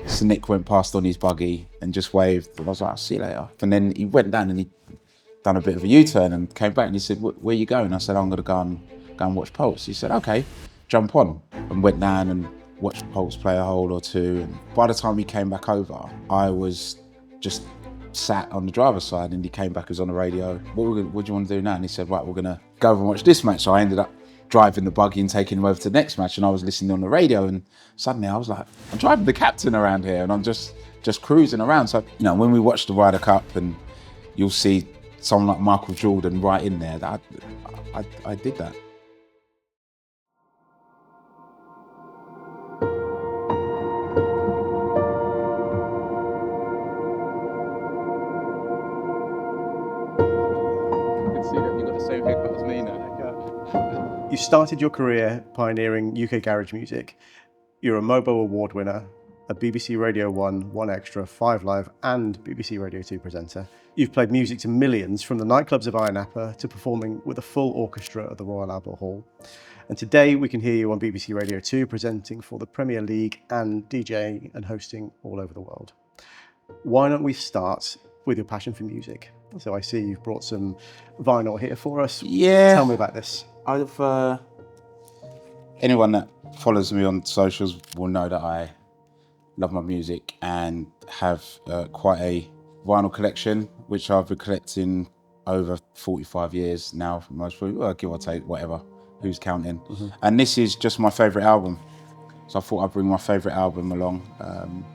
Sir Nick went past on his buggy and just waved, and I was like, I'll see you later. And then he went down and he done a bit of a U-turn and came back and he said, where you going? I said, I'm gonna go and watch Poulter. He said, okay, jump on. And went down and watched Poulter play a hole or two. And by the time he came back over, I was just sat on the driver's side, and he came back, was on the radio. What do you want to do now? And he said, right, we're gonna go over and watch this match. So I ended up driving the buggy and taking him over to the next match, and I was listening on the radio, and suddenly I was like, I'm driving the captain around here, and I'm just cruising around. So, when we watch the Ryder Cup and you'll see someone like Michael Jordan right in there, that I did that. You started your career pioneering UK garage music. You're a Mobo Award winner, a BBC Radio 1, 1 Extra, 5 Live and BBC Radio 2 presenter. You've played music to millions, from the nightclubs of Iron Apple to performing with a full orchestra at the Royal Albert Hall. And today we can hear you on BBC Radio 2 presenting for the Premier League and DJing and hosting all over the world. Why don't we start with your passion for music? So I see you've brought some vinyl here for us. Yeah. Tell me about this. Anyone that follows me on socials will know that I love my music and have quite a vinyl collection, which I've been collecting over 45 years now, most probably, well, give or take, whatever, who's counting. Mm-hmm. And this is just my favourite album. So I thought I'd bring my favourite album along.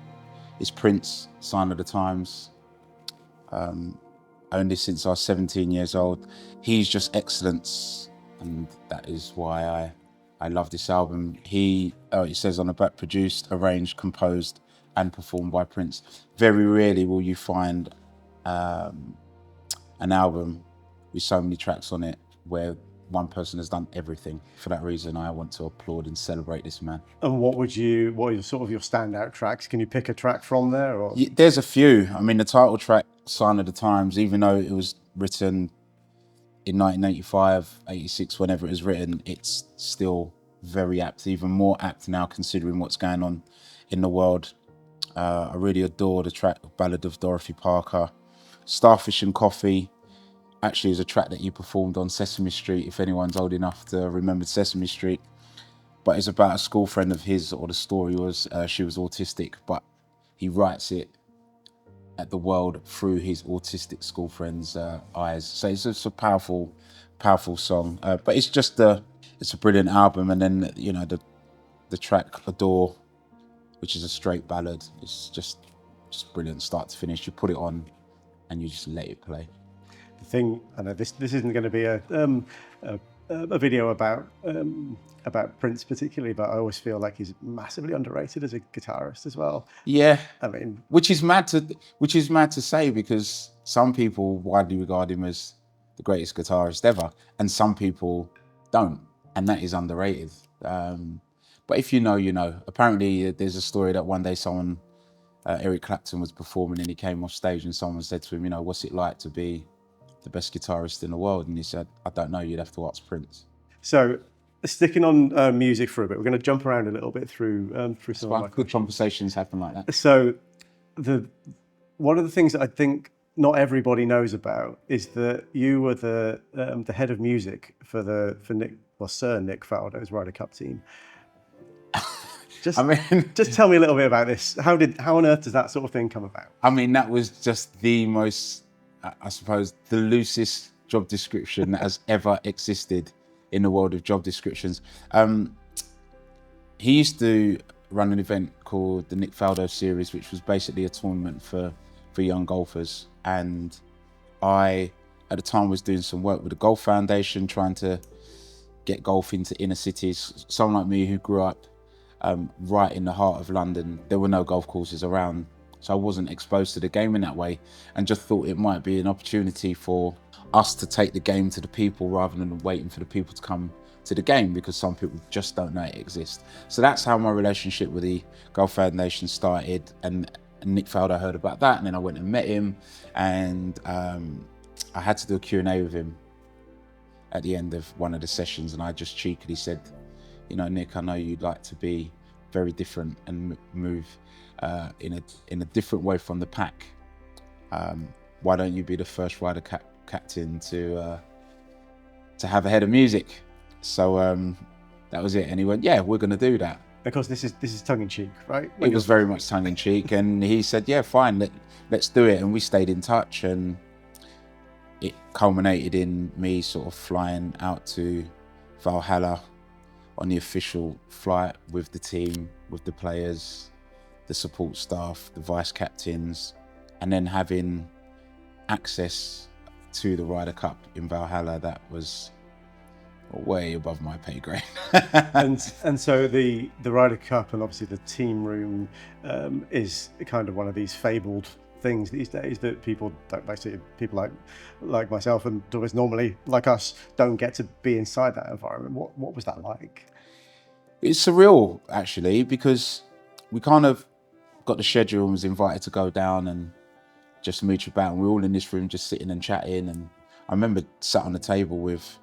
It's Prince, Sign of the Times. Owned this since I was 17 years old. He's just excellence, and that is why I love this album. It says on the back, produced, arranged, composed, and performed by Prince. Very rarely will you find an album with so many tracks on it where one person has done everything. For that reason, I want to applaud and celebrate this man. And what are sort of your standout tracks? Can you pick a track from there? Or? Yeah, there's a few. I mean, the title track, Sign of the Times, even though it was written in 1985, 86, whenever it was written, it's still very apt, even more apt now considering what's going on in the world. I really adore the track Ballad of Dorothy Parker. Starfish and Coffee actually is a track that you performed on Sesame Street, if anyone's old enough to remember Sesame Street. But it's about a school friend of his, or the story was she was autistic, but he writes it at the world through his autistic school friend's eyes. So it's just a powerful song. But it's a brilliant album. And then, the track Adore, which is a straight ballad, it's just brilliant, start to finish. You put it on and you just let it play. The thing, I know this isn't going to be a video about Prince particularly, but I always feel like he's massively underrated as a guitarist as well. Yeah, I mean, which is mad to say, because some people widely regard him as the greatest guitarist ever, and some people don't, and that is underrated. But if you know, you know. Apparently, there's a story that one day someone, Eric Clapton, was performing and he came off stage and someone said to him, what's it like to be the best guitarist in the world? And he said, I don't know, you'd have to ask Prince. So, sticking on music for a bit, we're going to jump around a little bit through some of my good conversations happen like that. So, one of the things that I think not everybody knows about is that you were the head of music for Sir Nick Faldo's Ryder Cup team. Just tell me a little bit about this. How on earth does that sort of thing come about? I mean, that was just the most, I suppose, the loosest job description that has ever existed in the world of job descriptions. He used to run an event called the Nick Faldo Series, which was basically a tournament for young golfers. And I, at the time, was doing some work with the Golf Foundation, trying to get golf into inner cities. Someone like me who grew up right in the heart of London, there were no golf courses around, so I wasn't exposed to the game in that way, and just thought it might be an opportunity for us to take the game to the people rather than waiting for the people to come to the game, because some people just don't know it exists. So that's how my relationship with the Golf Foundation started, and Nick Faldo heard about that, and then I went and met him, and I had to do a Q&A with him at the end of one of the sessions, and I just cheekily said, Nick, I know you'd like to be very different and move in a different way from the pack. Why don't you be the first Ryder captain to have a head of music? So that was it, and he went, yeah, we're going to do that. Of course, this is tongue in cheek, right? It was very much tongue in cheek, and he said, yeah, fine, let's do it. And we stayed in touch, and it culminated in me sort of flying out to Valhalla on the official flight with the team, with the players, the support staff, the vice captains, and then having access to the Ryder Cup in Valhalla. That was way above my pay grade. and so the Ryder Cup and obviously the team room is kind of one of these fabled things these days that people don't, basically people like myself and always normally like us don't get to be inside that environment. What was that like? It's surreal actually, because we kind of got the schedule and was invited to go down and just mooch about, and we're all in this room just sitting and chatting. And I remember sat on the table with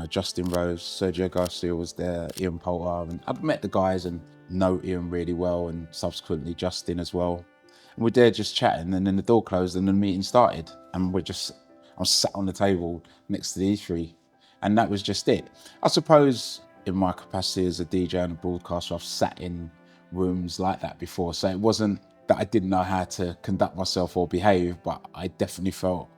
Justin Rose, Sergio Garcia was there, Ian Poulter, and I've met the guys and know Ian really well, and subsequently Justin as well. And we're there just chatting, and then the door closed and the meeting started, and I'm sat on the table next to these three, and that was just it. I suppose in my capacity as a DJ and a broadcaster, I've sat in rooms like that before, so it wasn't that I didn't know how to conduct myself or behave, but I definitely felt,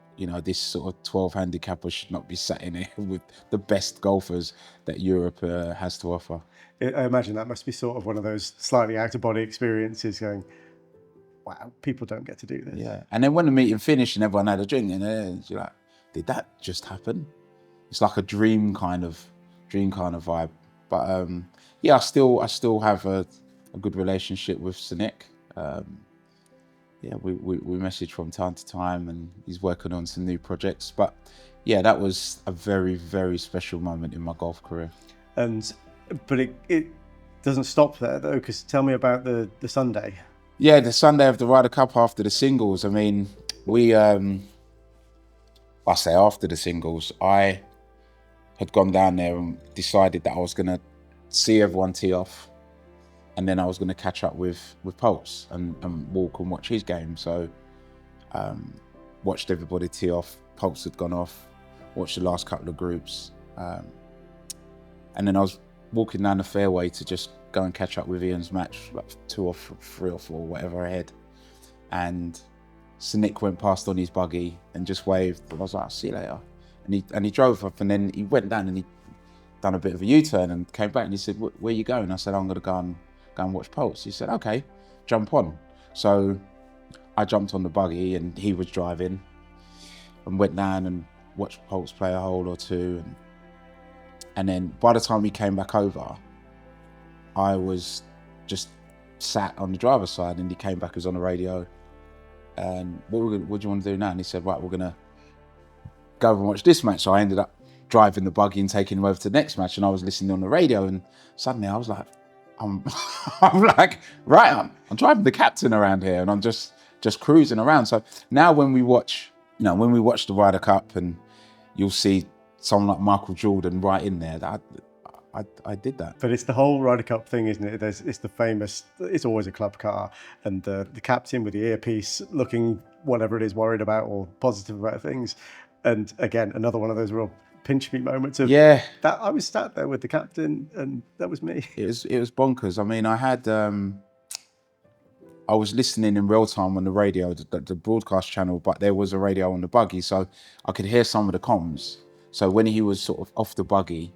this sort of 12 handicapper should not be sat in here with the best golfers that Europe has to offer. I imagine that must be sort of one of those slightly out-of-body experiences going, wow, people don't get to do this. Yeah, and then when the meeting finished and everyone had a drink, and you're like, did that just happen? It's like a dream kind of vibe. But yeah, I still have a good relationship with Sir Nick. Yeah, we message from time to time, and he's working on some new projects. But yeah, that was a very, very special moment in my golf career. But it doesn't stop there though, because tell me about the Sunday. Yeah, the Sunday of the Ryder Cup after the singles. I mean, I say after the singles, I had gone down there and decided that I was going to see everyone tee off, and then I was going to catch up with Pulse and walk and watch his game. So watched everybody tee off. Pulse had gone off, watched the last couple of groups, and then I was walking down the fairway to just go and catch up with Ian's match, like 2 or 3 or 4, whatever ahead. And Sir Nick went past on his buggy and just waved. And I was like, I'll see you later. And he drove up, and then he went down and he done a bit of a U-turn and came back and he said, where are you going? I said, I'm going to go and watch Pulse. He said, okay, jump on. So I jumped on the buggy and he was driving, and went down and watched Pulse play a hole or two. And then by the time he came back over, I was just sat on the driver's side, and he came back, he was on the radio. And what do you want to do now? And he said, right, we're going to go and watch this match. So I ended up driving the buggy and taking him over to the next match, and I was listening on the radio, and suddenly I was like, I'm like, right, I'm driving the captain around here, and I'm just cruising around. So now when we watch the Ryder Cup, and you'll see someone like Michael Jordan right in there, that I did that. But it's the whole Ryder Cup thing, isn't it? It's the famous, it's always a club car, and the captain with the earpiece looking whatever it is worried about or positive about things. And again, another one of those real pinch me moments of that I was sat there with the captain, and that was me. It was bonkers. I mean, I was listening in real time on the radio, the broadcast channel, but there was a radio on the buggy, so I could hear some of the comms. So when he was sort of off the buggy,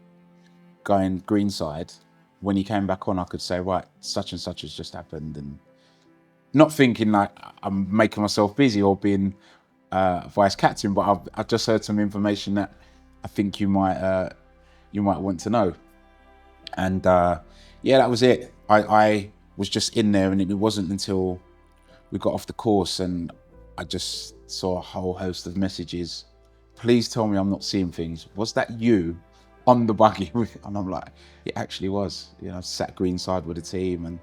going greenside, when he came back on, I could say, right, such and such has just happened, and not thinking like I'm making myself busy or being vice captain, but I've just heard some information that I think you might want to know. And yeah, that was it. I was just in there, and it wasn't until we got off the course and I just saw a whole host of messages. Please tell me I'm not seeing things. Was that you on the buggy? And I'm like, it actually was. I sat greenside with the team, and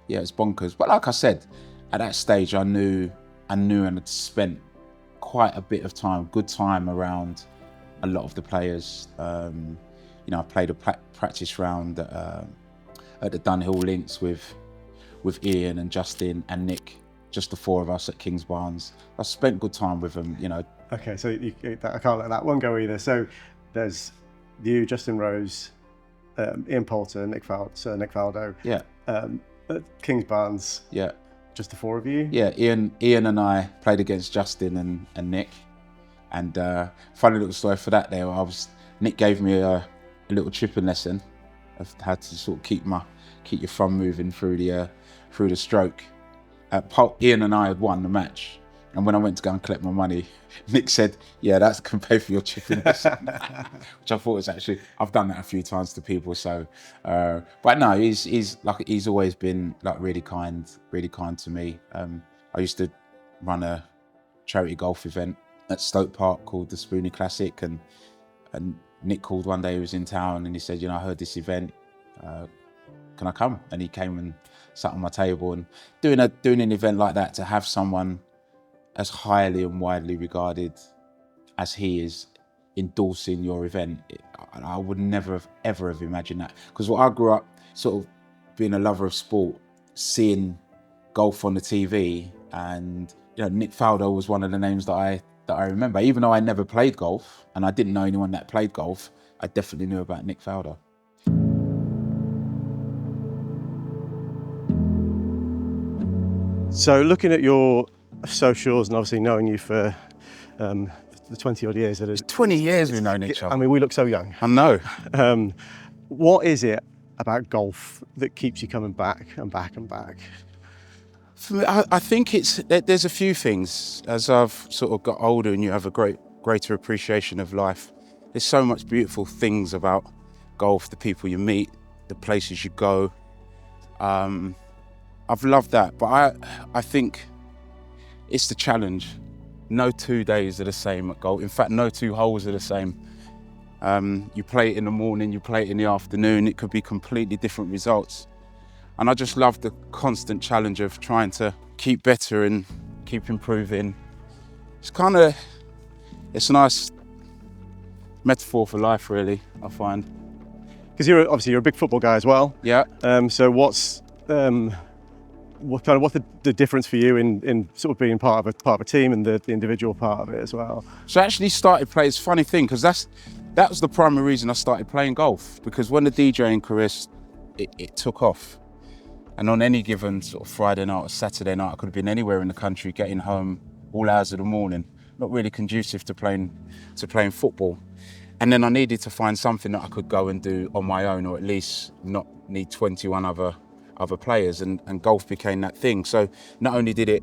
yeah, it's bonkers. But like I said, at that stage, I knew and had spent quite a bit of time, good time around a lot of the players. I played a practice round at the Dunhill Links with with Ian and Justin and Nick, just the four of us at Kings Barnes. I spent good time with them, you know. Okay, so I can't let that one go either. So there's you, Justin Rose, Ian Poulter, Sir Nick Faldo. Yeah. At Kings Barnes. Yeah. Just the four of you? Yeah, Ian and I played against Justin and Nick. And funny little story for that there, Nick gave me a little chipping lesson of how to sort of keep your thumb moving through the stroke. Ian and I had won the match, and when I went to go and collect my money, Nick said, "Yeah, that can pay for your chipping lesson," which I thought was actually, I've done that a few times to people. So, but no, he's always been like really kind to me. I used to run a charity golf event at Stoke Park called the Spoony Classic, and Nick called one day, he was in town, and he said, "You know, I heard this event, can I come?" And he came and sat on my table. And doing an event like that, to have someone as highly and widely regarded as he is endorsing your event, I would never ever have imagined that. Because I grew up sort of being a lover of sport, seeing golf on the TV, and you know, Nick Faldo was one of the names that I remember. Even though I never played golf and I didn't know anyone that played golf, I definitely knew about Nick Faldo. So looking at your socials and obviously knowing you for the 20 odd years that is 20 years we've known each other. I mean, we look so young. I know. What is it about golf that keeps you coming back and back and back? For me, I think there's a few things. As I've sort of got older and you have a greater appreciation of life, there's so much beautiful things about golf, the people you meet, the places you go. I've loved that, but I think it's the challenge. No 2 days are the same at golf. In fact, no 2 holes are the same. You play it in the morning, you play it in the afternoon, it could be completely different results. And I just love the constant challenge of trying to keep better and keep improving. It's a nice metaphor for life, really, I find. Because you're a big football guy as well. Yeah. So what's the difference for you in sort of being part of a team and the individual part of it as well? So I actually started playing. It's a funny thing, because that was the primary reason I started playing golf, because when the DJing career it took off, and on any given sort of Friday night or Saturday night, I could have been anywhere in the country, getting home all hours of the morning, not really conducive to playing football. And then I needed to find something that I could go and do on my own, or at least not need 21 other players, and golf became that thing. So not only did it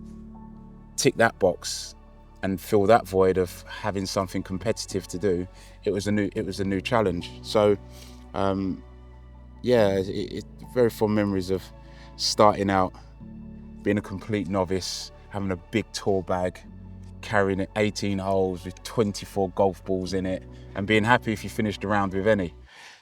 tick that box and fill that void of having something competitive to do, it was a new challenge. So very fond memories of starting out, being a complete novice, having a big tour bag, carrying 18 holes with 24 golf balls in it, and being happy if you finished a round with any.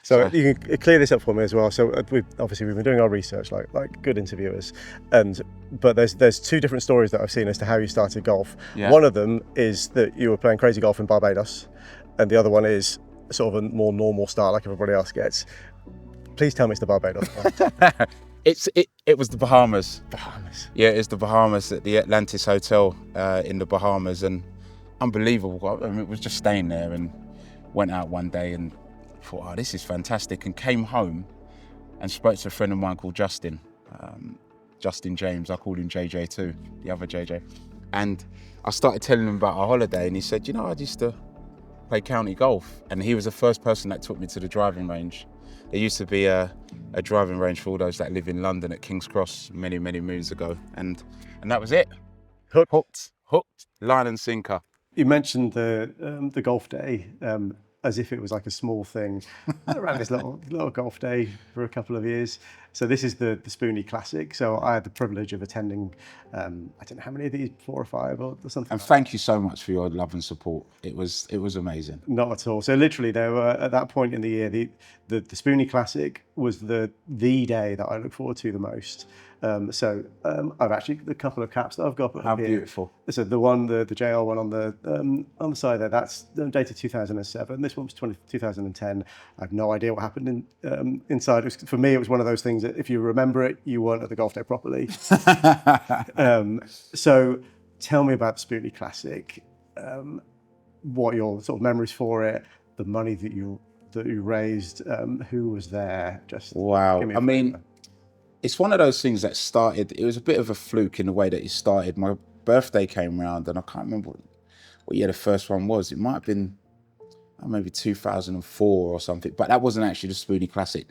So you can clear this up for me as well. So we've been doing our research like good interviewers, but there's 2 different stories that I've seen as to how you started golf. Yeah. One of them is that you were playing crazy golf in Barbados, and the other one is sort of a more normal start like everybody else gets. Please tell me it's the Barbados one. It was the Bahamas. Bahamas. Yeah, it's the Bahamas, at the Atlantis Hotel in the Bahamas, and unbelievable. I mean, it was just staying there, and went out one day and thought, oh, this is fantastic, and came home and spoke to a friend of mine called Justin James. I called him JJ too, the other JJ. And I started telling him about our holiday, and he said, you know, I used to play county golf. And he was the first person that took me to the driving range. There used to be a driving range for all those that live in London at King's Cross many moons ago. And that was it. Hooked, line and sinker. You mentioned the golf day as if it was like a small thing. I ran this little golf day for a couple of years. So this is the Spoony Classic. So I had the privilege of attending, I don't know how many of these, 4 or 5 or something. And thank you so much for your love and support. It was amazing. Not at all. So literally there were, at that point in the year, the Spoony Classic was the day that I look forward to the most. I've actually, the couple of caps that I've got How here. beautiful. So the one, the JL one on the side there, that's dated 2007. This one was 2010. I have no idea what happened inside. For me, it was one of those things means that if you remember it, you weren't at the golf day properly. So tell me about the Spoony Classic. What are your sort of memories for it? The money that you raised. Who was there? Just Wow. give me I mean, it's one of those things that started. It was a bit of a fluke in the way that it started. My birthday came around, and I can't remember what year the first one was. It might have been maybe 2004 or something, but that wasn't actually the Spoony Classic.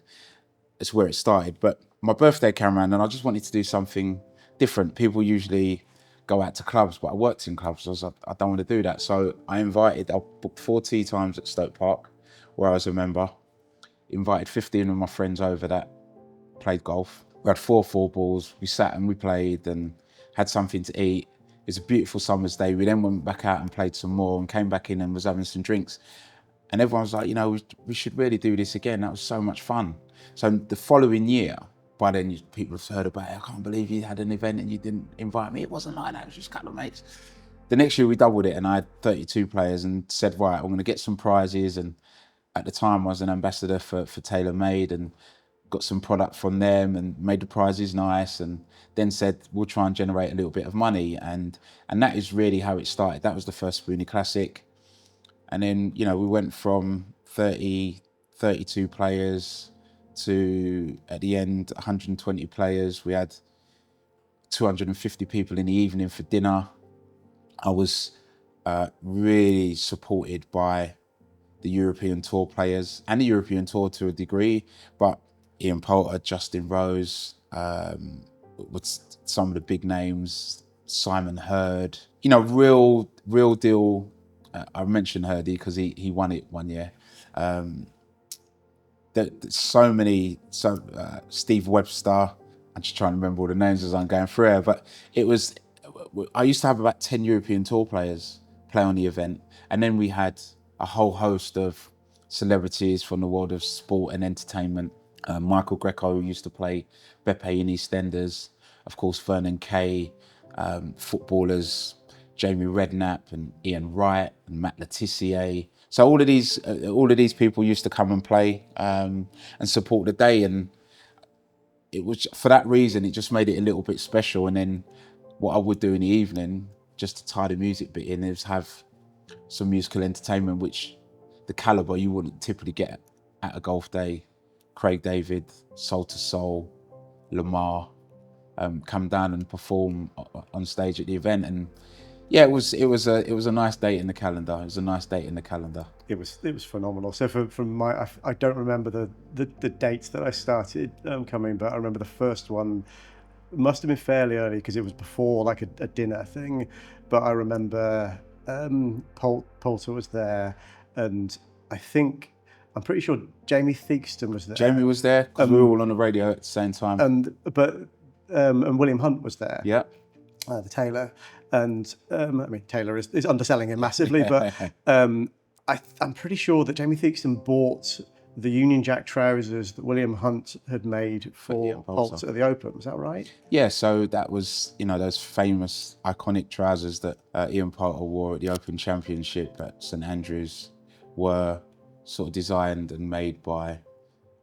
It's where it started. But my birthday came around, and I just wanted to do something different. People usually go out to clubs, but I worked in clubs, so I was like, I don't want to do that. So I booked 4 tee times at Stoke Park, where I was a member. Invited 15 of my friends over that played golf. We had 4 balls. We sat and we played and had something to eat. It was a beautiful summer's day. We then went back out and played some more and came back in and was having some drinks. And everyone was like, we should really do this again. That was so much fun. So the following year, by then people have heard about it. I can't believe you had an event and you didn't invite me. It wasn't like that. It was just a couple of mates. The next year we doubled it and I had 32 players and said, right, I'm going to get some prizes. And at the time I was an ambassador for TaylorMade and got some product from them and made the prizes nice, and then said we'll try and generate a little bit of money, and that is really how it started. That was the first Spoony Classic, and then we went from 32 players to, at the end, 120 players. We had 250 people in the evening for dinner. I was really supported by the European Tour players and the European Tour to a degree, but Ian Poulter, Justin Rose, with some of the big names, Simon Hurd, real deal. I mentioned Hurdy because he won it one year. Steve Webster. I'm just trying to remember all the names as I'm going through here, but I used to have about 10 European Tour players play on the event, and then we had a whole host of celebrities from the world of sport and entertainment. Michael Greco, who used to play Beppe in EastEnders, of course Vernon Kay, footballers Jamie Redknapp and Ian Wright and Matt Letitia. So all of these people used to come and play and support the day, and it was, for that reason, it just made it a little bit special. And then what I would do in the evening, just to tie the music bit in, is have some musical entertainment, which the calibre you wouldn't typically get at a golf day. Craig David, Soul to Soul, Lamar, come down and perform on stage at the event, and yeah, it was a nice date in the calendar. It was a nice date in the calendar. It was phenomenal. So from my, I don't remember the dates that I started coming, but I remember the first one must have been fairly early because it was before like a dinner thing. But I remember Poulter was there, and I'm pretty sure Jamie Theakston was there. Jamie was there because we were all on the radio at the same time. And William Hunt was there. Yeah. The tailor, and Taylor is underselling him massively, but I'm pretty sure that Jamie Theakston bought the Union Jack trousers that William Hunt had made for Poulter at the Open. Was that right? Yeah, so that was, those famous iconic trousers that Ian Poulter wore at the Open Championship at St Andrews were sort of designed and made by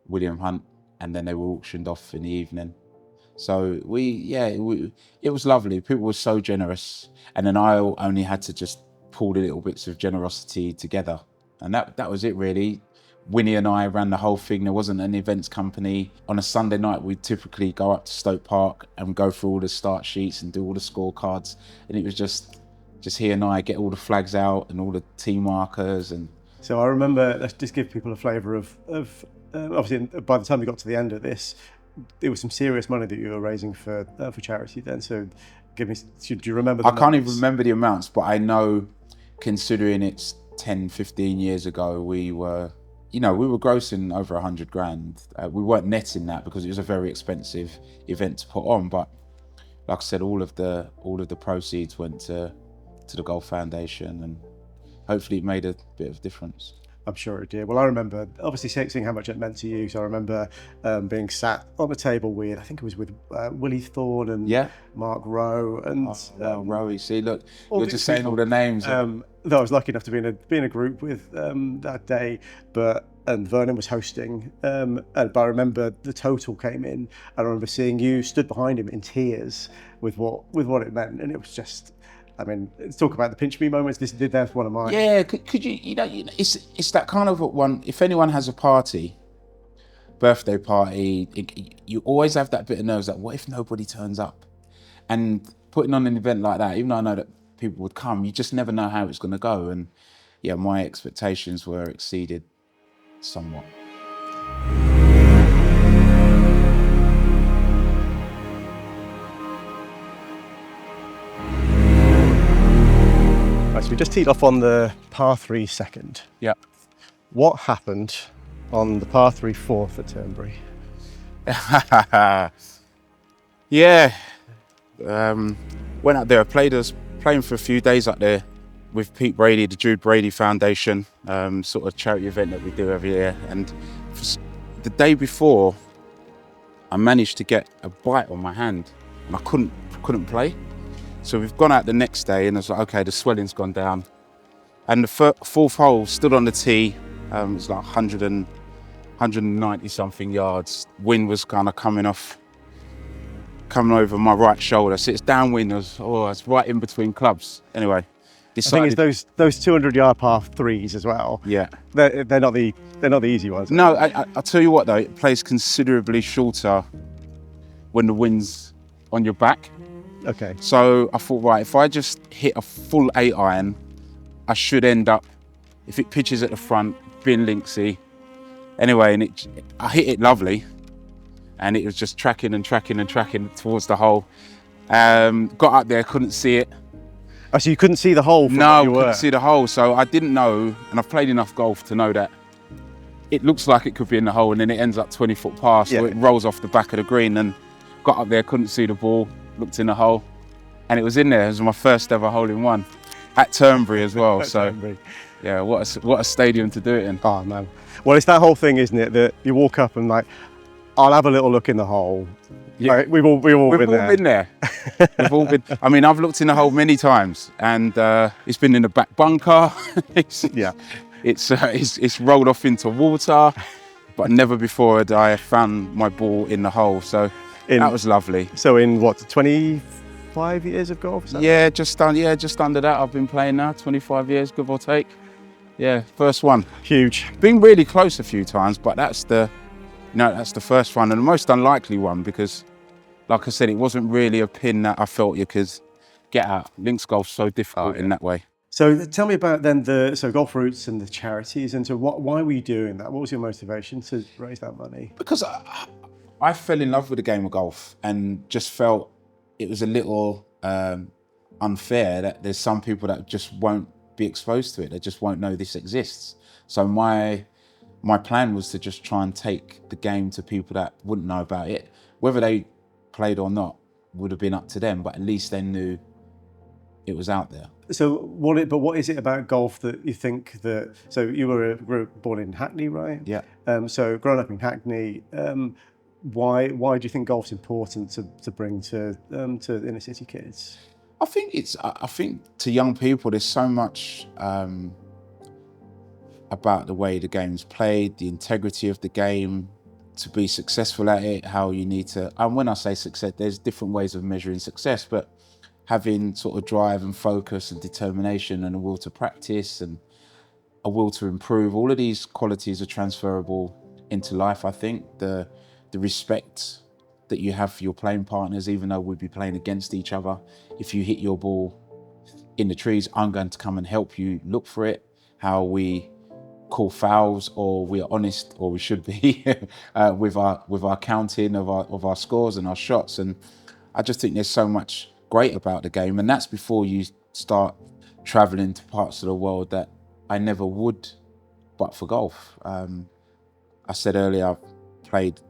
William Hunt, and then they were auctioned off in the evening. So it was lovely. People were so generous, and then I only had to just pull the little bits of generosity together, and that was it really. Winnie and I ran the whole thing. There wasn't an events company. On a Sunday night, we'd typically go up to Stoke Park and go through all the start sheets and do all the scorecards, and it was just he and I get all the flags out and all the tee markers. And so I remember, let's just give people a flavour of obviously by the time we got to the end of this, there was some serious money that you were raising for charity then. So do you remember the I can't even remember the amounts, but I know, considering it's 10, 15 years ago, we were grossing over 100 grand. We weren't netting that because it was a very expensive event to put on, but like I said, all of the proceeds went to the Golf Foundation, and hopefully it made a bit of difference. I'm sure it did. Well, I remember obviously seeing how much it meant to you. So I remember being sat on the table with, I think it was with Willie Thorne and Yeah. Mark Rowe and Well, Rowie, see, look, all you're these just saying all the names. that I was lucky enough to be in a group with that day, and Vernon was hosting. But I remember the total came in. I remember seeing you stood behind him in tears with what it meant, and it was just. I mean, let's talk about the pinch me moments. That's one of mine. Yeah, could you, it's that kind of one, if anyone has a party, birthday party, you always have that bit of nerves that what if nobody turns up? And putting on an event like that, even though I know that people would come, you just never know how it's going to go. And yeah, my expectations were exceeded somewhat. Right, so we just teed off on the par 3 second. Yeah. What happened on the par 3 fourth at Turnberry? Yeah. Went out there, playing for a few days up there with Pete Brady, the Jude Brady Foundation, sort of charity event that we do every year. And the day before, I managed to get a bite on my hand and I couldn't play. So we've gone out the next day and I was like, okay, the swelling's gone down. And the fourth hole, stood on the tee, it's like 190 something yards. Wind was kind of coming over my right shoulder. So it's downwind, it's right in between clubs. Anyway, decided. I think it's those 200-yard par 3s as well. Yeah. They're not the easy ones. No, I'll tell you what though, it plays considerably shorter when the wind's on your back. Okay. So I thought, right, if I just hit a full 8-iron, I should end up, if it pitches at the front, being linksy. Anyway, and I hit it lovely, and it was just tracking towards the hole. Got up there, couldn't see it. Oh, so you couldn't see the hole from No, where you were? couldn't see the hole, so I didn't know, and I've played enough golf to know that it looks like it could be in the hole, and then it ends up 20 foot past, so it rolls off the back of the green, and got up there, couldn't see the ball, looked in the hole, and it was in there. It was my first ever hole-in-one at Turnberry as well. So Turnberry. Yeah, what a stadium to do it in. Oh man, well it's that whole thing, isn't it? That you walk up and like, I'll have a little look in the hole. Yeah. Like, we've all been there. We've all been. I mean, I've looked in the hole many times, and it's been in the back bunker. It's rolled off into water, but never before had I found my ball in the hole. So that was lovely. So in what, 25 years of golf? Just under that. I've been playing now, 25 years, give or take. Yeah, first one. Huge. Been really close a few times, but that's the first one, and the most unlikely one, because, like I said, it wasn't really a pin that I felt you could get out. Links golf's so difficult in that way. So tell me about then Golf Roots and the charities, and so why were you doing that? What was your motivation to raise that money? Because I fell in love with the game of golf and just felt it was a little unfair that there's some people that just won't be exposed to it. They just won't know this exists. So my plan was to just try and take the game to people that wouldn't know about it. Whether they played or not would have been up to them, but at least they knew it was out there. So what is it about golf that you think that, so you were born in Hackney, right? Yeah. So growing up in Hackney, why do you think golf's important to bring to inner city kids? I think to young people, there's so much about the way the game's played, the integrity of the game, to be successful at it, how you need to, and when I say success, there's different ways of measuring success, but having sort of drive and focus and determination and a will to practice and a will to improve, all of these qualities are transferable into life. I think the respect that you have for your playing partners, even though we'd be playing against each other, if you hit your ball in the trees, I'm going to come and help you look for it. How we call fouls, or we are honest, or we should be, with our counting of our scores and our shots. And I just think there's so much great about the game, and that's before you start traveling to parts of the world that I never would but for golf. I said earlier, I've played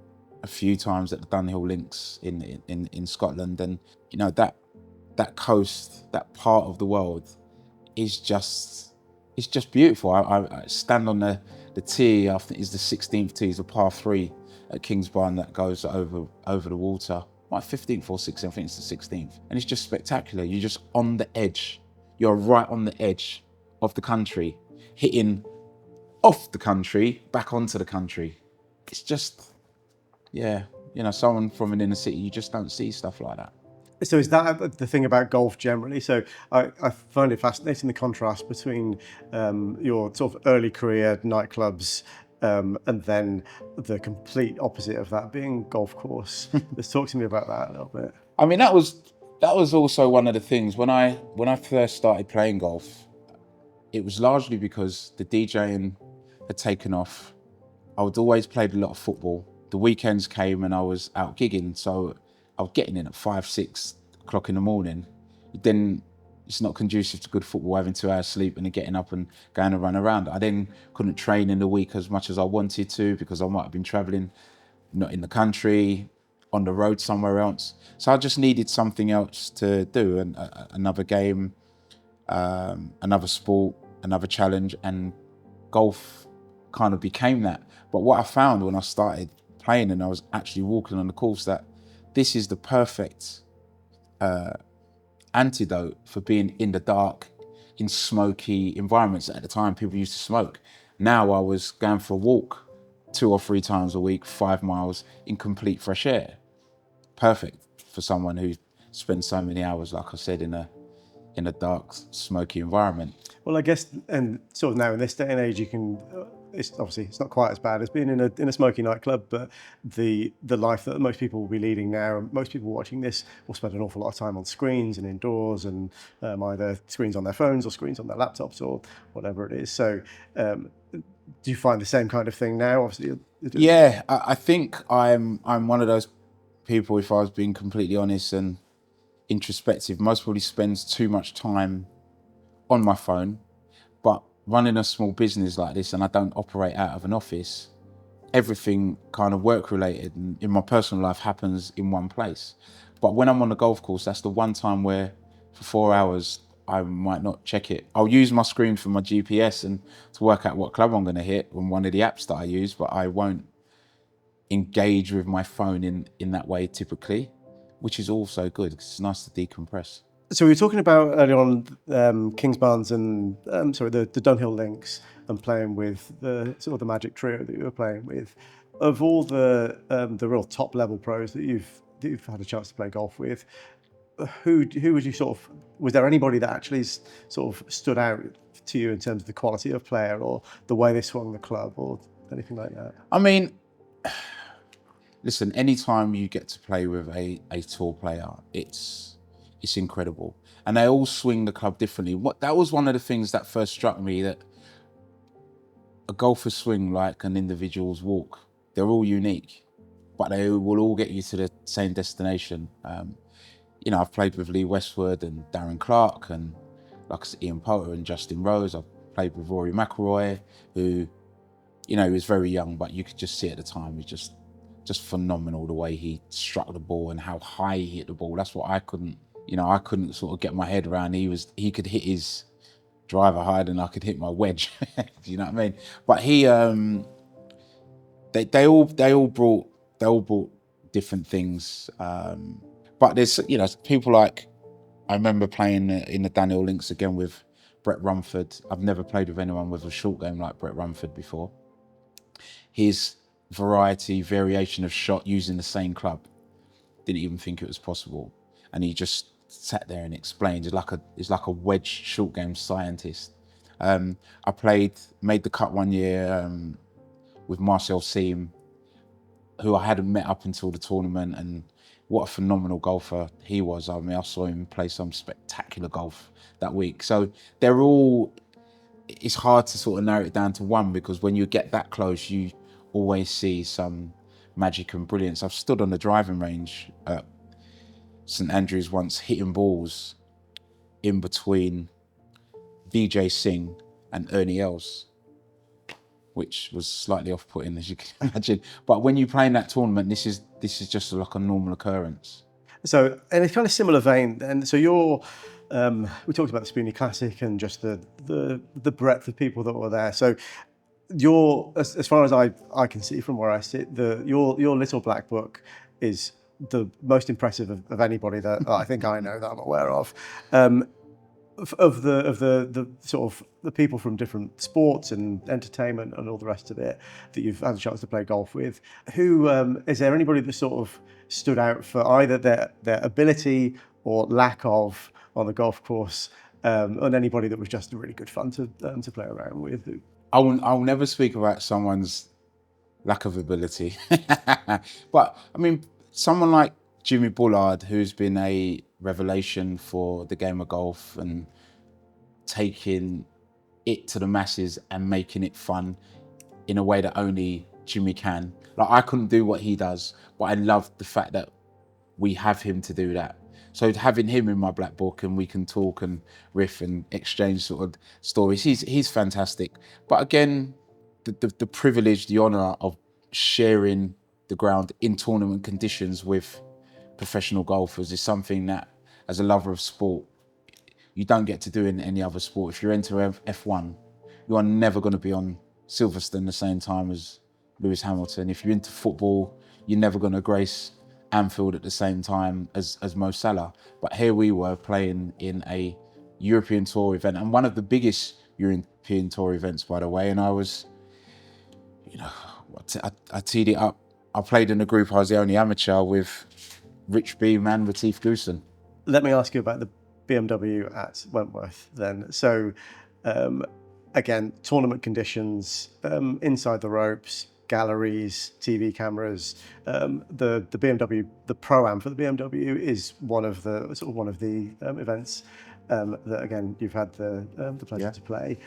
a few times at the Dunhill Links in Scotland, and you know that coast, that part of the world is just it's just beautiful. I stand on the tee. I think it's the 16th tee, it's a par 3 at Kingsbarn that goes over the water. Like 15th or 16th, I think it's the 16th. And it's just spectacular. You're just on the edge. You're right on the edge of the country, hitting off the country, back onto the country. It's just, yeah, you know, someone from an inner city, you just don't see stuff like that. So is that the thing about golf generally? So I find it fascinating, the contrast between your sort of early career nightclubs and then the complete opposite of that being golf course. Just talk to me about that a little bit. I mean, that was also one of the things when I first started playing golf. It was largely because the DJing had taken off. I would always played a lot of football. The weekends came and I was out gigging, so I was getting in at 5, 6 o'clock in the morning. Then it's not conducive to good football, having 2 hours sleep and then getting up and going and run around. I then couldn't train in the week as much as I wanted to because I might have been traveling, not in the country, on the road somewhere else. So I just needed something else to do, and another game, another sport, another challenge, and golf kind of became that. But what I found when I started playing and I was actually walking on the course, that this is the perfect antidote for being in the dark, in smoky environments. At the time, people used to smoke. Now I was going for a walk 2 or 3 times a week, 5 miles in complete fresh air. Perfect for someone who spends so many hours, like I said, in a dark, smoky environment. Well, I guess, and sort of now in this day and age, you can. It's obviously it's not quite as bad as being in a smoky nightclub, but the life that most people will be leading now, and most people watching this will spend an awful lot of time on screens and indoors, and either screens on their phones or screens on their laptops or whatever it is. So, do you find the same kind of thing now? Obviously, yeah. I think I'm one of those people, if I was being completely honest and introspective, most probably spends too much time on my phone. But running a small business like this, and I don't operate out of an office, everything kind of work related and in my personal life happens in one place. But when I'm on the golf course, that's the one time where for 4 hours I might not check it. I'll use my screen for my GPS and to work out what club I'm going to hit on one of the apps that I use, but I won't engage with my phone in that way typically, which is also good because it's nice to decompress. So we were talking about earlier on Kingsbarns and the Dunhill links and playing with the sort of the Magic Trio that you were playing with. Of all the real top level pros that you've had a chance to play golf with, who would you sort of, was there anybody that actually sort of stood out to you in terms of the quality of player or the way they swung the club or anything like that? I mean, listen, anytime you get to play with a tour player, it's incredible. And they all swing the club differently. That was one of the things that first struck me, that a golfer swing like an individual's walk. They're all unique, but they will all get you to the same destination. You know, I've played with Lee Westwood and Darren Clark and like Ian Poulter and Justin Rose. I've played with Rory McIlroy, who, you know, he was very young, but you could just see at the time, he's just phenomenal, the way he struck the ball and how high he hit the ball. That's what I couldn't sort of get my head around. He could hit his driver higher than I could hit my wedge. Do you know what I mean? But they all brought different things. But there's, you know, people like, I remember playing in the Daniel Links again with Brett Rumford. I've never played with anyone with a short game like Brett Rumford before. His variation of shot using the same club, didn't even think it was possible. And he just sat there and explained. He's like a wedge short game scientist. I made the cut one year with Marcel Siem, who I hadn't met up until the tournament, and what a phenomenal golfer he was. I mean, I saw him play some spectacular golf that week. So it's hard to sort of narrow it down to one, because when you get that close, you always see some magic and brilliance. I've stood on the driving range at St Andrews once, hitting balls in between Vijay Singh and Ernie Els, which was slightly off-putting, as you can imagine. But when you play in that tournament, this is just like a normal occurrence. So, in a kind of similar vein then, so you're We talked about the Spoony Classic and just the breadth of people that were there. So your, as far as I can see from where I sit, your little black book is the most impressive of anybody that I think I know, that I'm aware of. Of the sort of the people from different sports and entertainment and all the rest of it that you've had a chance to play golf with, who is there anybody that sort of stood out for either their ability or lack of on the golf course, and anybody that was just really good fun to play around with? I'll never speak about someone's lack of ability, but I mean, someone like Jimmy Bullard, who's been a revelation for the game of golf and taking it to the masses and making it fun in a way that only Jimmy can. Like, I couldn't do what he does, but I love the fact that we have him to do that. So having him in my black book and we can talk and riff and exchange sort of stories, he's fantastic. But again, the privilege, the honour of sharing the ground in tournament conditions with professional golfers is something that, as a lover of sport, you don't get to do in any other sport. If you're into F1, you are never going to be on Silverstone the same time as Lewis Hamilton. If you're into football, you're never going to grace Anfield at the same time as Mo Salah. But here we were playing in a European Tour event, and one of the biggest European Tour events, by the way. And I was, I teed it up. I played in a group. I was the only amateur with Rich Beam and Retief Goosen. Let me ask you about the BMW at Wentworth then. So again, tournament conditions, inside the ropes, galleries, TV cameras. The BMW, the Pro-Am for the BMW is one of the events that, again, you've had the pleasure to play.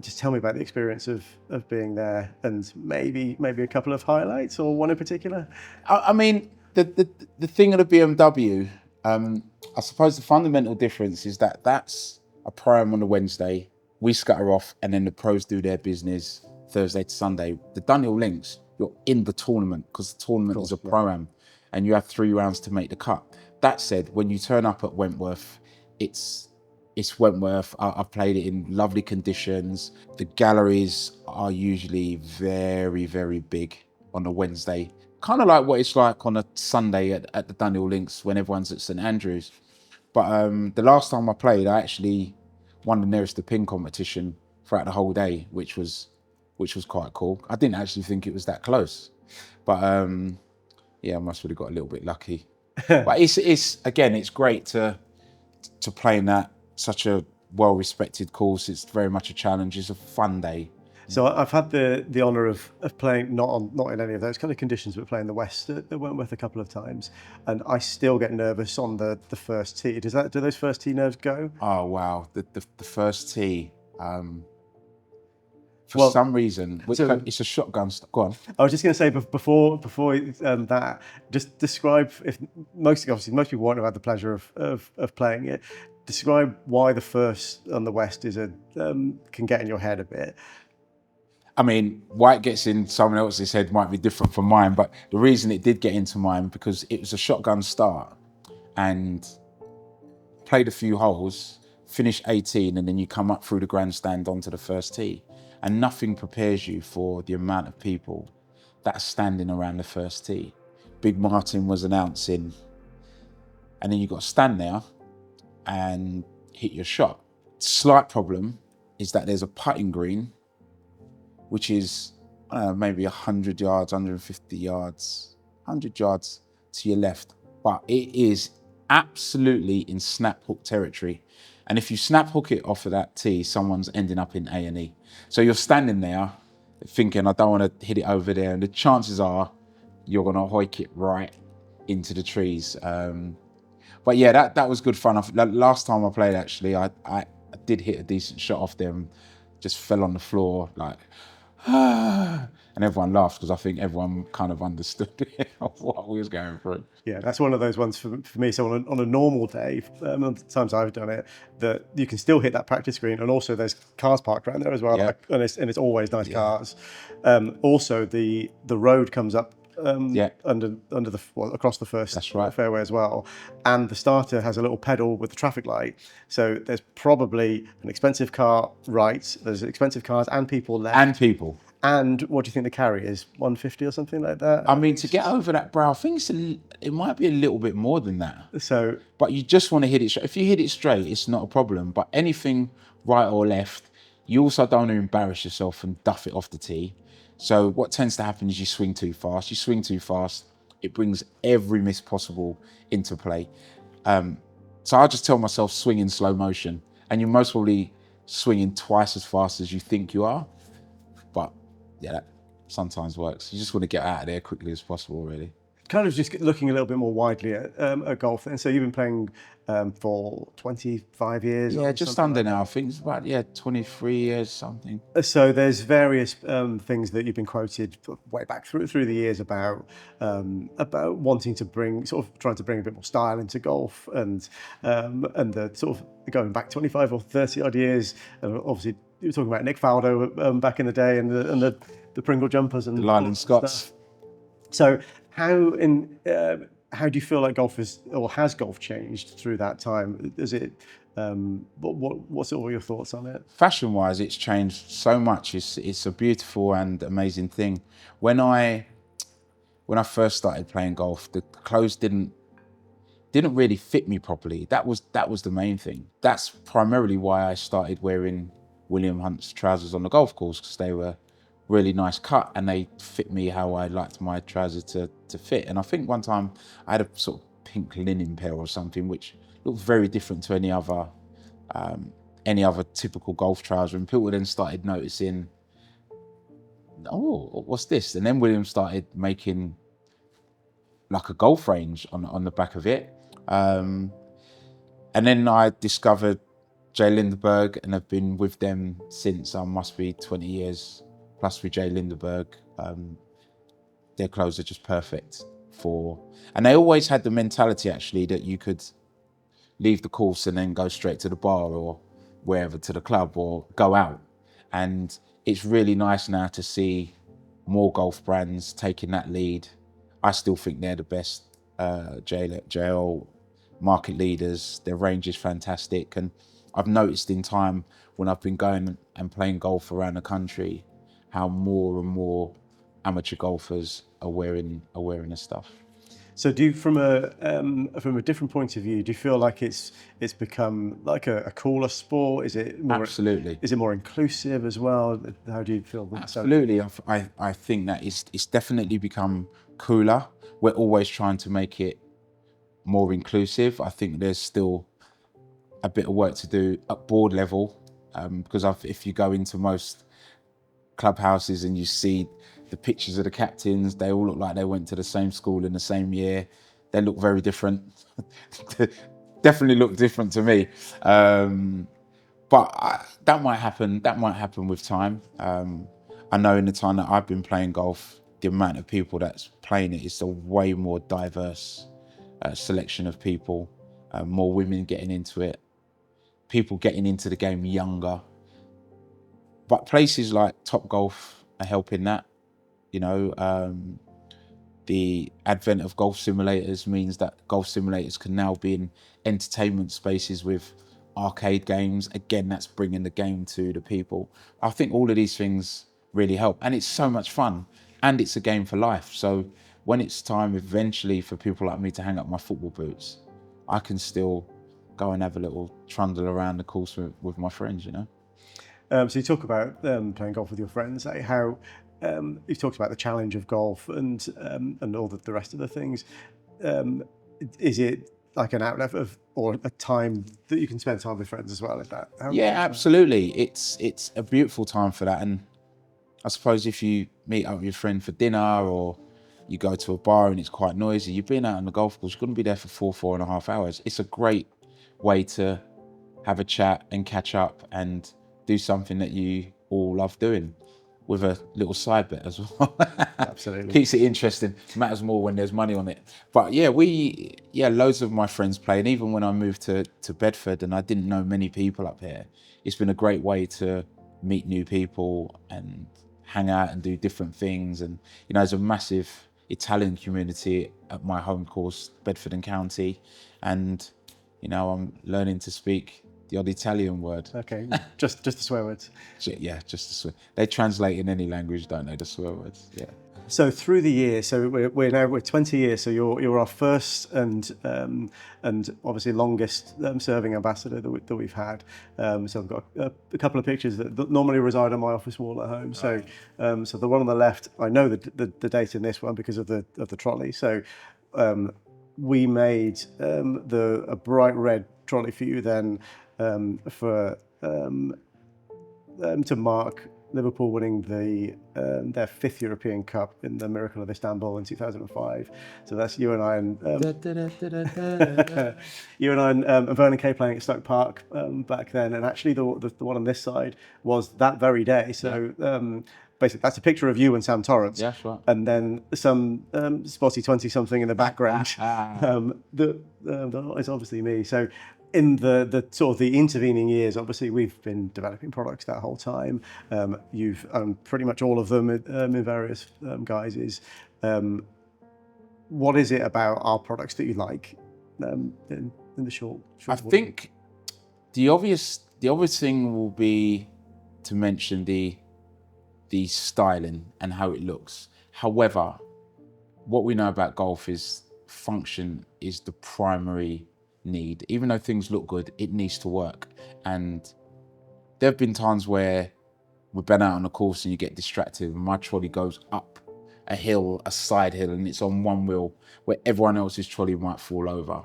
Just tell me about the experience of being there, and maybe a couple of highlights or one in particular. I mean, the thing of the BMW, I suppose the fundamental difference is that that's a Pro-Am on a Wednesday. We scatter off, and then the pros do their business Thursday to Sunday. The Dunhill Links, you're in the tournament because the tournament is a Pro-Am, and you have 3 rounds to make the cut. That said, when you turn up at Wentworth, it's Wentworth. I've played it in lovely conditions. The galleries are usually very, very big on a Wednesday. Kind of like what it's like on a Sunday at the Dunhill Links when everyone's at St Andrews. But the last time I played, I actually won the nearest to pin competition throughout the whole day, which was quite cool. I didn't actually think it was that close, but I must have got a little bit lucky. But it's great to play in that, such a well-respected course. It's very much a challenge. It's a fun day. So I've had the honour of playing not in any of those kind of conditions, but playing the West at Wentworth a couple of times, and I still get nervous on the first tee. Do those first tee nerves go? Oh wow, the first tee. For some reason, it's a shotgun. Go on. I was just going to say before that, just describe, if most people won't have had the pleasure of playing it. Describe why the first on the West can get in your head a bit. I mean, why it gets in someone else's head might be different from mine, but the reason it did get into mine, because it was a shotgun start and played a few holes, finished 18, and then you come up through the grandstand onto the first tee, and nothing prepares you for the amount of people that are standing around the first tee. Big Martin was announcing, and then you got to stand there and hit your shot. Slight problem is that there's a putting green, which is maybe 100 yards, 150 yards, 100 yards to your left. But it is absolutely in snap hook territory. And if you snap hook it off of that tee, someone's ending up in A&E. So you're standing there thinking, I don't want to hit it over there. And the chances are you're going to hoik it right into the trees. But yeah, that was good fun. Last time I played, actually, I did hit a decent shot off them, just fell on the floor, like, and everyone laughed because I think everyone kind of understood what we was going through. Yeah, that's one of those ones for me. So on a normal day, the times I've done it, that you can still hit that practice green, and also there's cars parked around there as well, Yeah. and it's always nice cars. Also, the road comes up Yeah, under the across the first that's right. fairway as well, and the starter has a little pedal with the traffic light. So there's probably an expensive car right. There's expensive cars and people left. And people. And what do you think the carry is? 150 or something like that? I mean, to get over that brow, I think it might be a little bit more than that. So, But you just want to hit it straight. If you hit it straight, it's not a problem. But anything right or left, you also don't want to embarrass yourself and duff it off the tee. So what tends to happen is you swing too fast. You swing too fast, it brings every miss possible into play. So I just tell myself swing in slow motion, and you're most probably swinging twice as fast as you think you are. But yeah, that sometimes works. You just want to get out of there quickly as possible, really. kind of just looking a little bit more widely at golf. And so you've been playing for 25 years. Yeah, or just something under like now. I think it's about 23 years something. So there's various things that you've been quoted way back through the years about wanting to bring, sort of trying to bring a bit more style into golf, and the sort of going back 25 or 30 odd years. Obviously, you were talking about Nick Faldo back in the day, and the Pringle jumpers and The Lyland Scots. stuff. So how do you feel like golf is, or has golf changed through that time? Is it what's all your thoughts on it? Fashion-wise, it's changed so much. It's a beautiful and amazing thing. When I first started playing golf, the clothes didn't really fit me properly. That was the main thing. That's primarily why I started wearing William Hunt's trousers on the golf course, because they were really nice cut and they fit me how I liked my trousers to fit. And I think one time I had a sort of pink linen pair or something, which looked very different to any other typical golf trouser. And people then started noticing, oh, what's this? And then William started making like a golf range on the back of it. And then I discovered Jay Lindeberg, and I've been with them since. I must be 20 years plus with Jay Lindeberg. Their clothes are just perfect and they always had the mentality actually that you could leave the course and then go straight to the bar or wherever, to the club, or go out. And it's really nice now to see more golf brands taking that lead. I still think they're the best JL market leaders. Their range is fantastic. And I've noticed in time when I've been going and playing golf around the country, how more and more amateur golfers are wearing this stuff. So do you, from a different point of view, do you feel like it's become like a cooler sport? Is it more, absolutely? Is it more inclusive as well? How do you feel? Absolutely, I think that it's definitely become cooler. We're always trying to make it more inclusive. I think there's still a bit of work to do at board level, because if you go into most clubhouses and you see the pictures of the captains, they all look like they went to the same school in the same year. They look very different. Definitely look different to me. But that might happen. That might happen with time. I know in the time that I've been playing golf, the amount of people that's playing it is a way more diverse selection of people. More women getting into it. People getting into the game younger. But places like Top Golf are helping that. You know, the advent of golf simulators means that golf simulators can now be in entertainment spaces with arcade games. Again, that's bringing the game to the people. I think all of these things really help, and it's so much fun, and it's a game for life. So when it's time eventually for people like me to hang up my football boots, I can still go and have a little trundle around the course with my friends, you know. So you talk about playing golf with your friends, like how you've talked about the challenge of golf and all the rest of the things. Is it like an outlet or a time that you can spend time with friends as well? Is that yeah, absolutely. It's a beautiful time for that. And I suppose if you meet up with your friend for dinner, or you go to a bar and it's quite noisy, you've been out on the golf course, you're going to be there for 4.5 hours. It's a great way to have a chat and catch up and do something that you all love doing, with a little side bet as well. Absolutely. Keeps it interesting. Matters more when there's money on it. But yeah, loads of my friends play. And even when I moved to Bedford and I didn't know many people up here, it's been a great way to meet new people and hang out and do different things. And, you know, there's a massive Italian community at my home course, Bedford and County, and I'm learning to speak the odd Italian word. Okay, just the swear words. Yeah, just the swear. They translate in any language, don't they? The swear words. Yeah. So through the years, so we're 20 years. So you're our first and obviously longest serving ambassador that we've had. So I've got a couple of pictures that normally reside on my office wall at home. So so the one on the left, I know the date in this one because of the trolley. So we made a bright red trolley for you then to mark Liverpool winning their 5th European Cup in the Miracle of Istanbul in 2005. So that's you and I and Vernon Kay playing at Stoke Park back then. And actually, the one on this side was that very day. So basically, that's a picture of you and Sam Torrance. Yeah, right. And then some spotty 20-something in the background. That is obviously me. So in the sort of the intervening years, obviously we've been developing products that whole time. You've owned pretty much all of them in various guises. What is it about our products that you like in the short? I think the obvious thing will be to mention the styling and how it looks. However, what we know about golf is function is the primary need. Even though things look good, it needs to work. And there have been times where we've been out on a course and you get distracted and my trolley goes up a hill, a side hill, and it's on one wheel where everyone else's trolley might fall over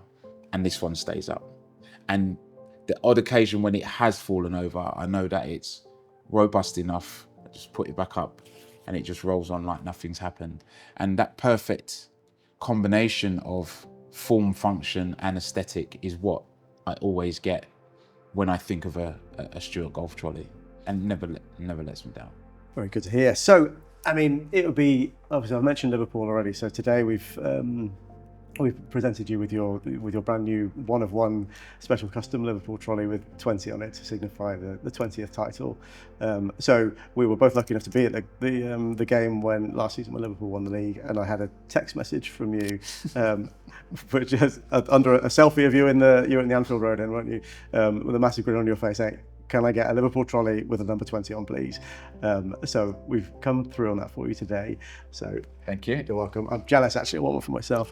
and this one stays up. And the odd occasion when it has fallen over, I know that it's robust enough, I just put it back up and it just rolls on like nothing's happened. And that perfect combination of form, function and aesthetic is what I always get when I think of a Stuart golf trolley, and never lets me down. Very good to hear. So, I mean, it would be, obviously I've mentioned Liverpool already, so today we've presented you with your brand new one-of-one special custom Liverpool trolley with 20 on it to signify the 20th title. So we were both lucky enough to be at the game last season when Liverpool won the league, and I had a text message from you, which is under a selfie of you in the Anfield Road end, weren't you, with a massive grin on your face saying, "Can I get a Liverpool trolley with a number 20 on, please?" So we've come through on that for you today. So thank you. You're welcome. I'm jealous, actually. I want one for myself.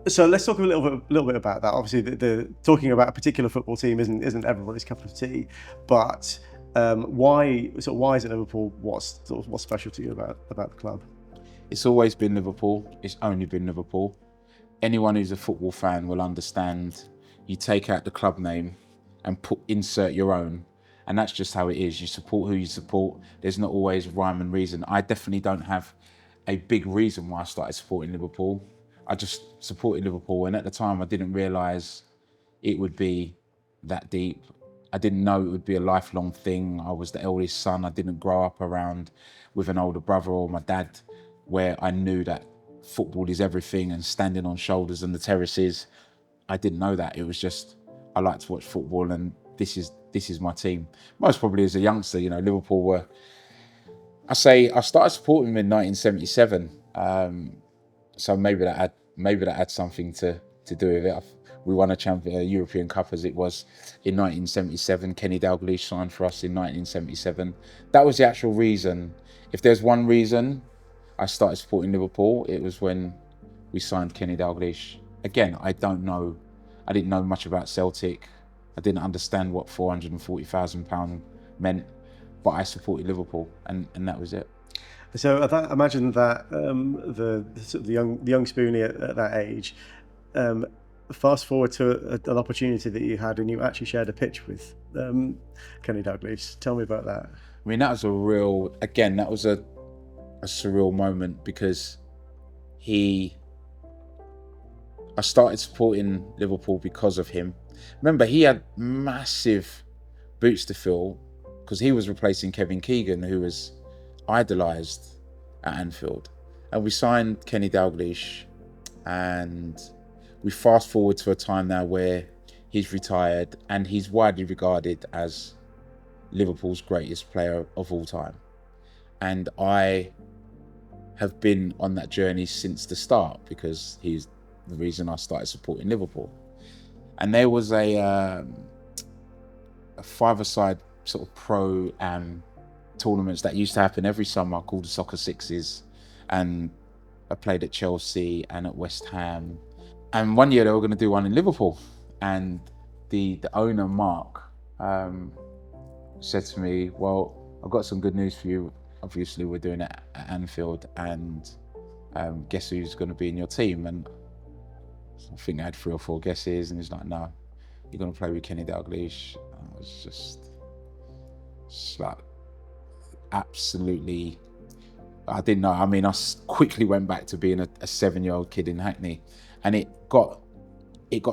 So let's talk a little bit about that. Obviously, the talking about a particular football team isn't everybody's cup of tea, but why is it Liverpool? What's special to you about the club? It's always been Liverpool. It's only been Liverpool. Anyone who's a football fan will understand. You take out the club name and insert your own, and that's just how it is. You support who you support. There's not always rhyme and reason. I definitely don't have a big reason why I started supporting Liverpool. I just supported Liverpool, and at the time I didn't realise it would be that deep. I didn't know it would be a lifelong thing. I was the eldest son. I didn't grow up around with an older brother or my dad, where I knew that football is everything and standing on shoulders and the terraces. I didn't know that. It was just, I like to watch football and this is my team. Most probably as a youngster, Liverpool were, I started supporting them in 1977. So maybe that had something to do with it. We won a European Cup as it was in 1977. Kenny Dalglish signed for us in 1977. That was the actual reason. If there's one reason I started supporting Liverpool, it was when we signed Kenny Dalglish. Again, I didn't know much about Celtic. I didn't understand what £440,000 meant, but I supported Liverpool, and that was it. So I imagine that the young Spoony at that age, fast forward to an opportunity that you had and you actually shared a pitch with Kenny Dalglish. Tell me about that. I mean, that was a surreal moment because I started supporting Liverpool because of him. Remember, he had massive boots to fill because he was replacing Kevin Keegan, who was idolised at Anfield. And we signed Kenny Dalglish, and we fast forward to a time now where he's retired and he's widely regarded as Liverpool's greatest player of all time. And I have been on that journey since the start, because he's the reason I started supporting Liverpool. And there was a five-a-side sort of pro-am tournaments that used to happen every summer called the Soccer Sixes, and I played at Chelsea and at West Ham. And one year they were going to do one in Liverpool, and the owner, Mark, said to me, well, I've got some good news for you. Obviously we're doing it at Anfield, and guess who's going to be in your team? And I think I had 3 or 4 guesses, and he's like, no, you're going to play with Kenny Dalglish. I was just like, absolutely, I didn't know. I mean, I quickly went back to being a 7-year-old kid in Hackney, and it got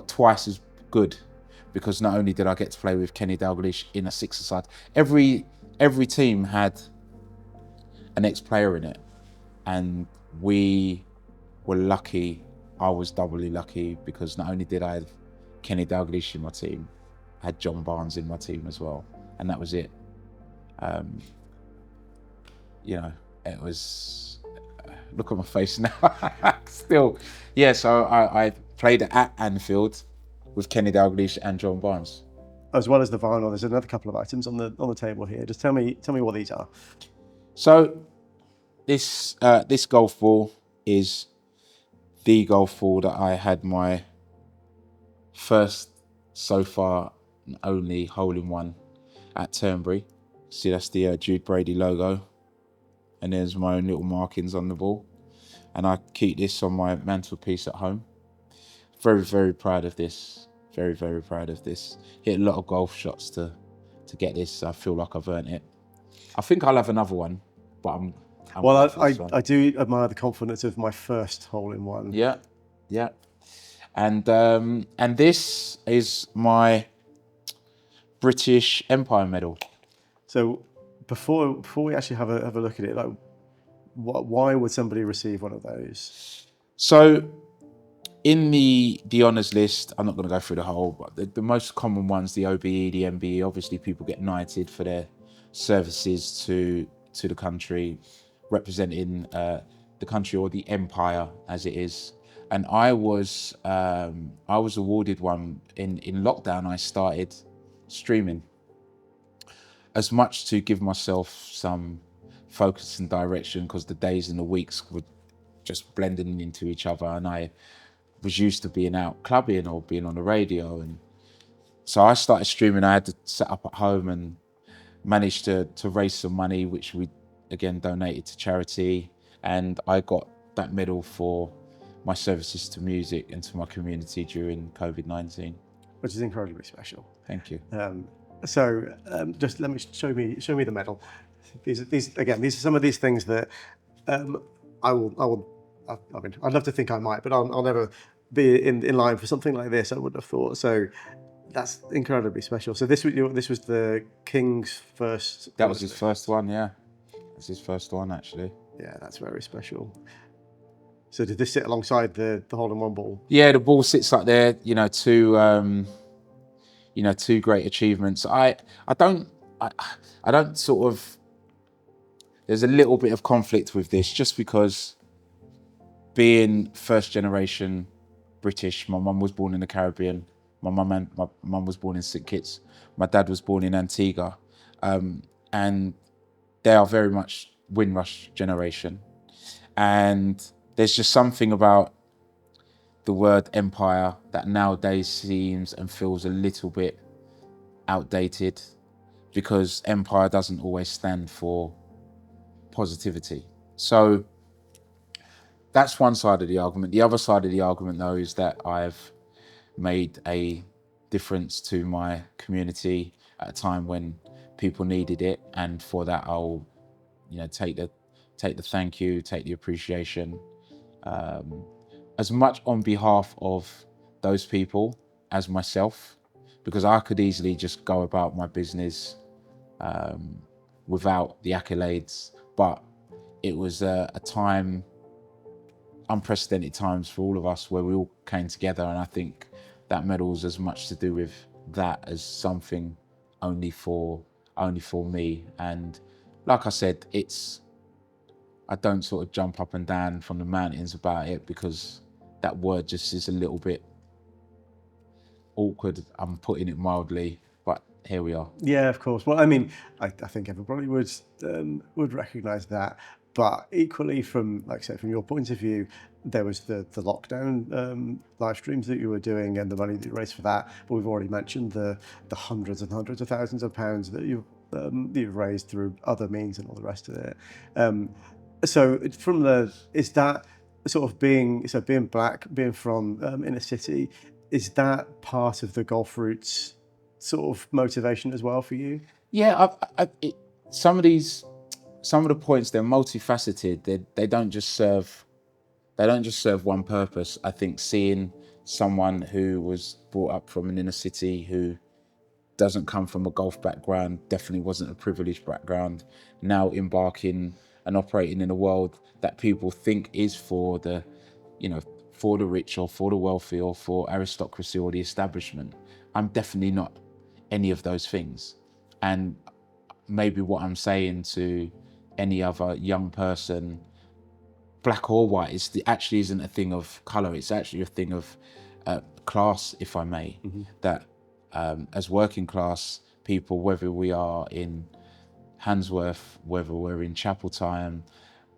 twice as good, because not only did I get to play with Kenny Dalglish in a six-a-side, every team had an ex-player in it, and we were lucky. I was doubly lucky, because not only did I have Kenny Dalglish in my team, I had John Barnes in my team as well, and that was it. You know, it was, look at my face now. Still, yeah, so I played at Anfield with Kenny Dalglish and John Barnes. As well as the vinyl, there's another couple of items on the table here. Just tell me what these are. So this golf ball is the golf ball that I had my first, so far only, hole-in-one at Turnberry. See, that's the Jude Brady logo, and there's my own little markings on the ball, and I keep this on my mantelpiece at home. Very, very proud of this. Very, very proud of this. Hit a lot of golf shots to get this. I feel like I've earned it. I think I'll have another one, but I do admire the confidence of my first hole-in-one. Yeah, yeah. And this is my British Empire medal. So before we actually have a look at it, like, why would somebody receive one of those? So in the honours list, I'm not going to go through the whole, but the most common ones, the OBE, the MBE, obviously people get knighted for their services to the country, representing the country, or the empire as it is. And I was awarded one in lockdown. I started streaming, as much to give myself some focus and direction, because the days and the weeks were just blending into each other, and I was used to being out clubbing or being on the radio. And so I started streaming. I had to set up at home and managed to raise some money, which we again donated to charity, and I got that medal for my services to music and to my community during COVID-19. Which is incredibly special. Thank you. Just let me show me the medal. These are some of these things that I mean, I'd love to think I might, but I'll never be in line for something like this. I wouldn't have thought. So that's incredibly special. So this was the King's first. That was his first one, yeah. That's his first one, actually. Yeah, that's very special. So did this sit alongside the hole-in-one ball? Yeah, the ball sits up there. Two great achievements. I don't sort of. There's a little bit of conflict with this, just because being first generation British, my mum was born in the Caribbean. My mum was born in St Kitts. My dad was born in Antigua, and they are very much Windrush generation. And there's just something about the word empire that nowadays seems and feels a little bit outdated, because empire doesn't always stand for positivity. So that's one side of the argument. The other side of the argument, though, is that I've made a difference to my community at a time when people needed it, and for that I'll take the thank you, take the appreciation, as much on behalf of those people as myself, because I could easily just go about my business without the accolades. But it was a time, unprecedented times for all of us, where we all came together, and I think that medal's as much to do with that as something only for me. And like I said, it's I don't sort of jump up and down from the mountains about it, because that word just is a little bit awkward. I'm putting it mildly, but here we are. Yeah, of course. Well, I mean, I think everybody would recognise that, but equally, from like I said, from your point of view, there was the lockdown live streams that you were doing and the money that you raised for that. But we've already mentioned the hundreds and hundreds of thousands of pounds that you've raised through other means and all the rest of it. So is that sort of being black, being from inner city, is that part of the golf routes sort of motivation as well for you? Yeah, some of the points, they're multifaceted. They don't just serve one purpose. I think seeing someone who was brought up from an inner city, who doesn't come from a golf background, definitely wasn't a privileged background, now embarking and operating in a world that people think is for the rich or for the wealthy or for aristocracy or the establishment. I'm definitely not any of those things. And maybe what I'm saying to any other young person, black or white, actually isn't a thing of colour. It's actually a thing of class, if I may. Mm-hmm. That as working class people, whether we are in Handsworth, whether we're in Chapeltime,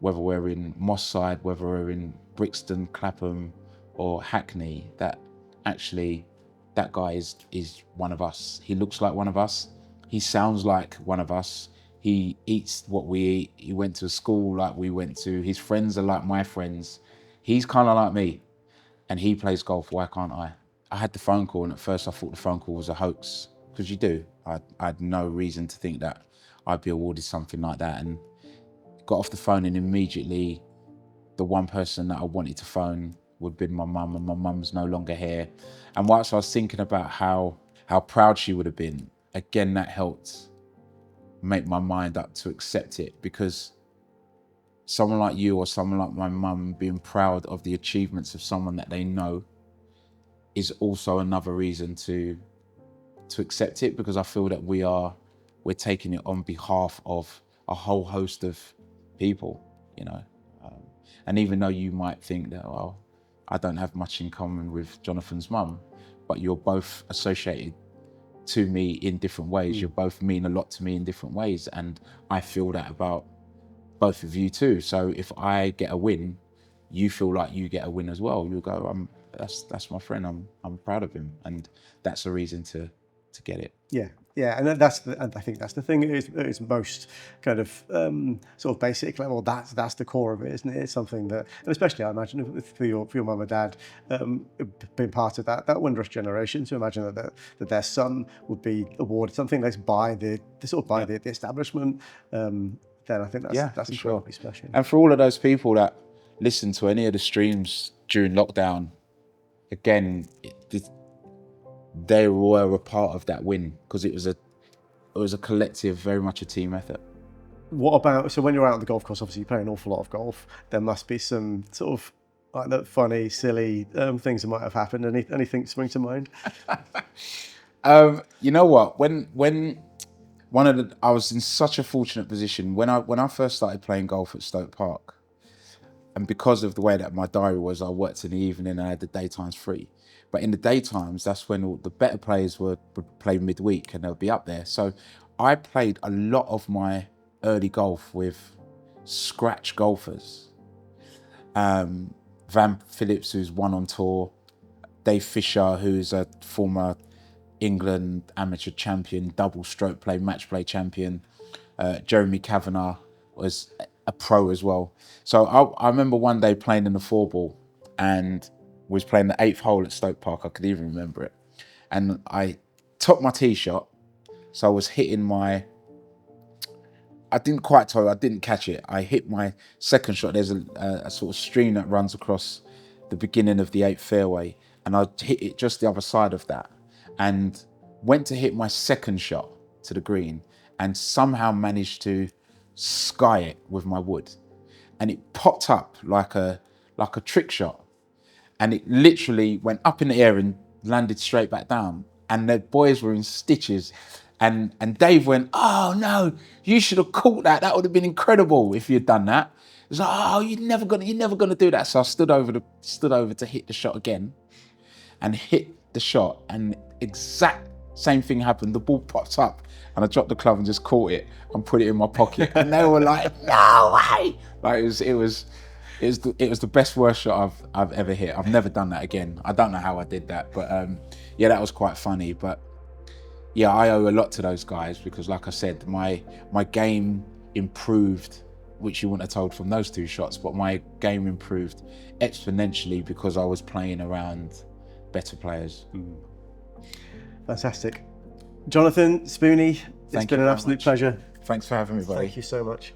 whether we're in Moss Side, whether we're in Brixton, Clapham or Hackney, that actually that guy is one of us. He looks like one of us. He sounds like one of us. He eats what we eat. He went to school like we went to. His friends are like my friends. He's kind of like me. And he plays golf. Why can't I? I had the phone call, and at first I thought the phone call was a hoax. Because you do. I had no reason to think that I'd be awarded something like that. And got off the phone, and immediately the one person that I wanted to phone would have been my mum, and my mum's no longer here. And whilst I was thinking about how proud she would have been, again, that helped make my mind up to accept it, because someone like you or someone like my mum being proud of the achievements of someone that they know is also another reason to accept it, because I feel that we're taking it on behalf of a whole host of people, and even though you might think that, well, I don't have much in common with Jonathan's mum, but you're both associated to me in different ways. You both mean a lot to me in different ways, and I feel that about both of you too. So if I get a win, you feel like you get a win as well. You go, that's my friend. I'm proud of him, and that's a reason to get it. Yeah, and I think that's the thing. It's most kind of sort of basic level. That's the core of it, isn't it? It's something that, and especially I imagine for your mum and dad, being part of that Windrush generation, to imagine that their son would be awarded something that's by the establishment. Then I think that's incredibly special. And for all of those people that listen to any of the streams during lockdown, again, they were a part of that win, because it was a collective, very much a team effort. What about, so when you're out on the golf course, obviously you play an awful lot of golf, there must be some sort of like that funny, silly things that might have happened. Anything spring to mind? You know what? When I was in such a fortunate position when I first started playing golf at Stoke Park, and because of the way that my diary was, I worked in the evening and I had the daytimes free. But in the daytimes, that's when all the better players would play midweek and they'll be up there. So I played a lot of my early golf with scratch golfers. Van Phillips, who's won on tour, Dave Fisher, who's a former England amateur champion, double stroke play, match play champion. Jeremy Kavanagh was a pro as well. So I remember one day playing in the 4-ball and was playing the 8th hole at Stoke Park. I could even remember it. And I topped my tee shot. So I was hitting I didn't catch it. I hit my second shot. There's a sort of stream that runs across the beginning of the 8th fairway. And I hit it just the other side of that. And went to hit my second shot to the green and somehow managed to sky it with my wood. And it popped up like a trick shot. And it literally went up in the air and landed straight back down. And the boys were in stitches. And Dave went, "Oh no, you should have caught that. That would have been incredible if you'd done that." was like, oh, you're never gonna do that. So I stood over to hit the shot again, and hit the shot, and exact same thing happened. The ball popped up, and I dropped the club and just caught it and put it in my pocket. And they were like, no way! Like it was the best worst shot I've ever hit. I've never done that again. I don't know how I did that, but yeah, that was quite funny. But yeah, I owe a lot to those guys because, like I said, my game improved, which you wouldn't have told from those two shots, but my game improved exponentially because I was playing around better players. Fantastic. Jonathan, Spoony, it's been an absolute pleasure. Thanks for having me, buddy. Thank you so much.